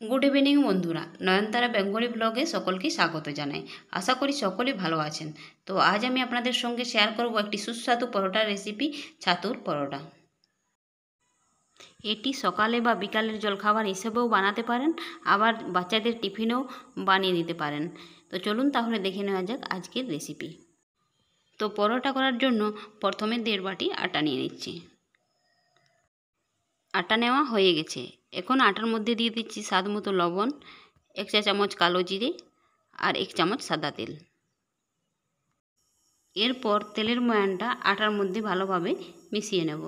Good evening বন্ধুরা, নয়নতারা Bengali ব্লগে সকলকে স্বাগত জানাই। আশা করি সকলেই ভালো আছেন। তো আজ আমি আপনাদের সঙ্গে শেয়ার করব একটি সুস্বাদু পরোটার রেসিপি, ছাতুর পরোটা। এটি সকালে বা বিকালের জলখাবার হিসেবেও বানাতে পারেন, আবার বাচ্চাদের টিফিনেও বানিয়ে দিতে পারেন। তো চলুন তাহলে দেখে নেওয়া যাক আজকের রেসিপি। তো পরোটা করার জন্য প্রথমে 1.5 বাটি আটা নিয়ে নিচ্ছি। আটা নেওয়া হয়ে গেছে। এখন আটার মধ্যে দিয়ে দিচ্ছি স্বাদ মতো লবণ, 1 চা চামচ কালো জিরে আর 1 চামচ সাদা তেল। এরপর তেলের ময়ানটা আটার মধ্যে ভালোভাবে মিশিয়ে নেব।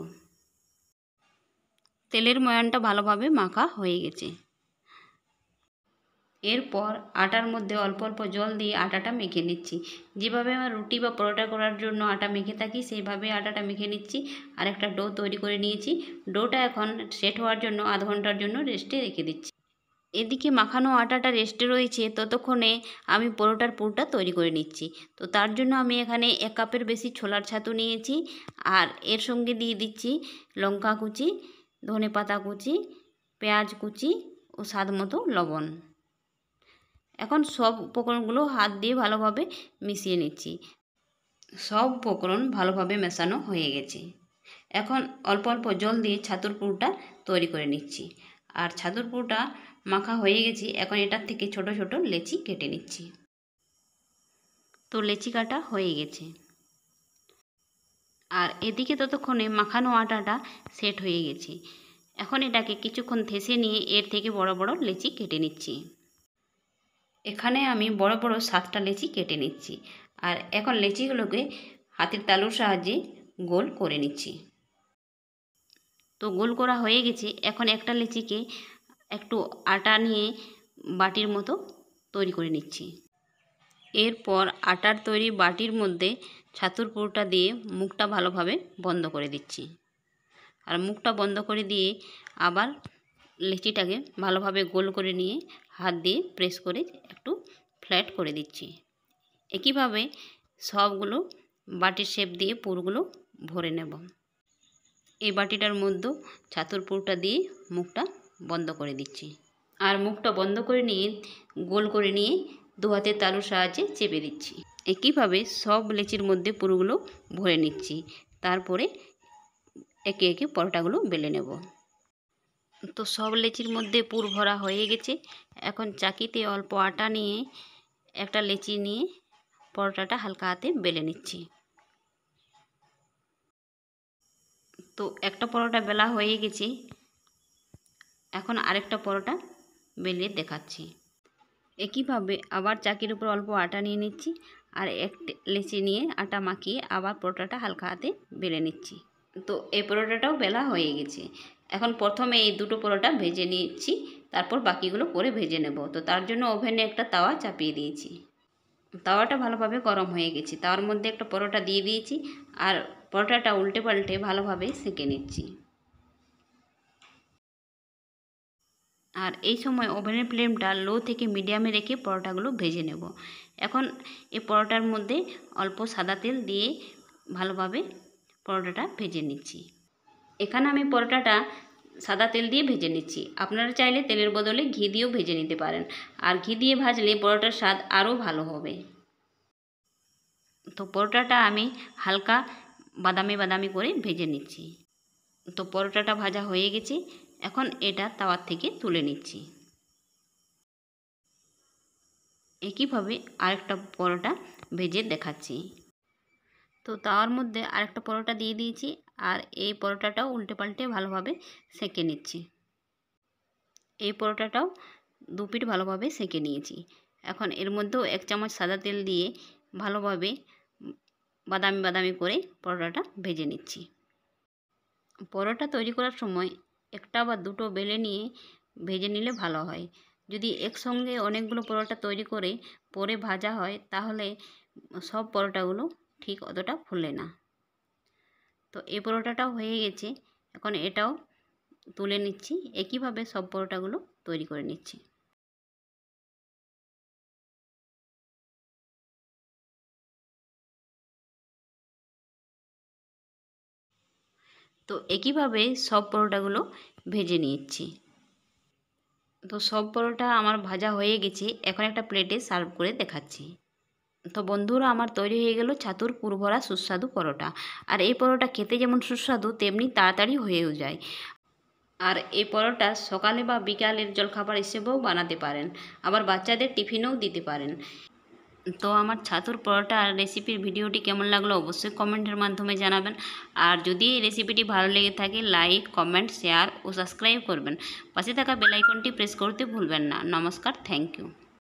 তেলের ময়ানটা ভালোভাবে মাখা হয়ে গেছে। এরপর আটার মধ্যে অল্প অল্প জল দিয়ে আটাটা মেখে নিচ্ছি। যেভাবে আমার রুটি বা পরোটা করার জন্য আটা মেখে থাকি সেইভাবে আটাটা মেখে নিচ্ছি। আর একটা ডো তৈরি করে নিয়েছি। ডোটা এখন সেট হওয়ার জন্য আধ ঘন্টার জন্য রেস্টে রেখে দিচ্ছি। এদিকে মাখানো আটাটা রেস্টে রয়েছে, ততক্ষণে আমি পরোটার পুরটা তৈরি করে নিচ্ছি। তো তার জন্য আমি এখানে 1 কাপের বেশি ছোলার ছাতু নিয়েছি। আর এর সঙ্গে দিয়ে দিচ্ছি লঙ্কা কুচি, ধনেপাতা কুচি, পেঁয়াজ কুচি ও স্বাদ মতো লবণ। এখন সব উপকরণগুলো হাত দিয়ে ভালোভাবে মিশিয়ে নিচ্ছি। সব উপকরণ ভালোভাবে মেশানো হয়ে গেছে। এখন অল্প অল্প জল দিয়ে ছাতুর পুরটা তৈরি করে নিচ্ছি। আর ছাতুর পুরটা মাখা হয়ে গেছে। এখন এটার থেকে ছোট ছোট লেচি কেটে নিচ্ছি। তো লেচি কাটা হয়ে গেছে। আর এদিকে ততক্ষণে মাখানো আটাটা সেট হয়ে গেছে। এখন এটাকে কিছুক্ষণ থেসে নিয়ে এর থেকে বড় বড় লেচি কেটে নিচ্ছি। এখানে আমি বড় বড় 7টা লেচি কেটে নিচ্ছি। আর এখন লেচিগুলোকে হাতের তালুর সাহায্যে গোল করে নিচ্ছি। তো গোল করা হয়ে গেছে। এখন একটা লেচিকে একটু আটা নিয়ে বাটির মতো তৈরি করে নিচ্ছি। এরপর আটার তৈরি বাটির মধ্যে ছাতুর পুরটা দিয়ে মুখটা ভালোভাবে বন্ধ করে দিচ্ছি। আর মুখটা বন্ধ করে দিয়ে আবার লেচিটাকে ভালোভাবে গোল করে নিয়ে হাত দিয়ে প্রেস করে একটু ফ্ল্যাট করে দিচ্ছি। একইভাবে সবগুলো বাটির শেপ দিয়ে পুরগুলো ভরে নেব। এই বাটিটার মধ্যে ছাতুর পুরটা দিয়ে মুখটা বন্ধ করে দিচ্ছি। আর মুখটা বন্ধ করে নিয়ে গোল করে নিয়ে 2 হাতের তালুর সাহায্যে চেপে দিচ্ছি। একইভাবে সব লেচির মধ্যে পুরগুলো ভরে নিচ্ছি। তারপরে একে একে পরোটাগুলো বেলে নেব। তো সব লেচির মধ্যে পুর ভরা হয়ে গেছে। এখন চাকিতে অল্প আটা নিয়ে একটা লেচি নিয়ে পরোটাটা হালকা হাতে বেলে নিচ্ছি। তো একটা পরোটা বেলা হয়ে গেছে। এখন আরেকটা পরোটা বেলে দেখাচ্ছি। একইভাবে আবার চাকির উপর অল্প আটা নিয়ে নিচ্ছি। আর এক লেচি নিয়ে আটা মাখিয়ে আবার পরোটাটা হালকা হাতে বেলে নিচ্ছি। তো এই পরোটাটাও বেলা হয়ে গেছে। এখন প্রথমে এই দুটো পরোটা ভেজে নিচ্ছি, তারপর বাকিগুলো পরে ভেজে নেব। তো তার জন্য ওভেনে একটা তাওয়া চাপিয়ে দিয়েছি। তাওয়াটা ভালোভাবে গরম হয়ে গেছে। তাওয়ার মধ্যে একটা পরোটা দিয়ে দিয়েছি আর পরোটাটা উল্টে পাল্টে ভালোভাবে সেঁকে নিচ্ছি। আর এই সময় ওভেনের ফ্লেমটা লো থেকে মিডিয়ামে রেখে পরোটাগুলো ভেজে নেব। এখন এই পরোটার মধ্যে অল্প সাদা তেল দিয়ে ভালোভাবে পরোটাটা ভেজে নিচ্ছি। এখানে আমি পরোটাটা সাদা তেল দিয়ে ভেজে নিচ্ছি। আপনারা চাইলে তেলের বদলে ঘি দিয়েও ভেজে নিতে পারেন। আর ঘি দিয়ে ভাজলে পরোটার স্বাদ আরও ভালো হবে। তো পরোটাটা আমি হালকা বাদামি বাদামি করে ভেজে নিচ্ছি। তো পরোটাটা ভাজা হয়ে গেছে। এখন এটা তাওয়ার থেকে তুলে নিচ্ছি। একইভাবে আরেকটা পরোটা ভেজে দেখাচ্ছি। তো তাওয়ার মধ্যে আরেকটা পরোটা দিয়ে দিয়েছি আর এই পরোটাটাও উল্টে পাল্টে ভালোভাবে সেঁকে নিচ্ছি। এই পরোটাটাও 2 পিঠ ভালোভাবে সেঁকে নিয়েছি। এখন এর মধ্যেও 1 চামচ সাদা তেল দিয়ে ভালোভাবে বাদামি বাদামি করে পরোটাটা ভেজে নিচ্ছি। পরোটা তৈরি করার সময় একটা বা দুটো বেলে নিয়ে ভেজে নিলে ভালো হয়। যদি একসঙ্গে অনেকগুলো পরোটা তৈরি করে পরে ভাজা হয় তাহলে সব পরোটাগুলো ঠিক অতটা ফুলে না। তো এই পরোটাটাও হয়ে গেছে। এখন এটাও তুলে নিচ্ছি। একইভাবে সব পরোটাগুলো তৈরি করে নিচ্ছি। তো একইভাবে সব পরোটাগুলো ভেজে নিচ্ছি। তো সব পরোটা আমার ভাজা হয়ে গেছে, এখন একটা প্লেটে সার্ভ করে দেখাচ্ছি। তো বন্ধুরা, আমার তৈরি হয়ে গেল ছাতুর পুরভরা সুস্বাদু পরোটা। আর এই পরোটা খেতে যেমন সুস্বাদু তেমনি তাড়াতাড়ি হয়েও যায়। আর এই পরোটা সকালে বা বিকালের জলখাবার হিসেবেও বানাতে পারেন, আবার বাচ্চাদের টিফিনেও দিতে পারেন। তো আমার ছাতুর পরোটা রেসিপির ভিডিওটি কেমন লাগলো অবশ্যই কমেন্টের মাধ্যমে জানাবেন। আর যদি এই রেসিপিটি ভালো লেগে থাকে লাইক, কমেন্ট, শেয়ার ও সাবস্ক্রাইব করবেন। পাশে থাকা বেল আইকনটি প্রেস করতে ভুলবেন না। নমস্কার, থ্যাংক ইউ।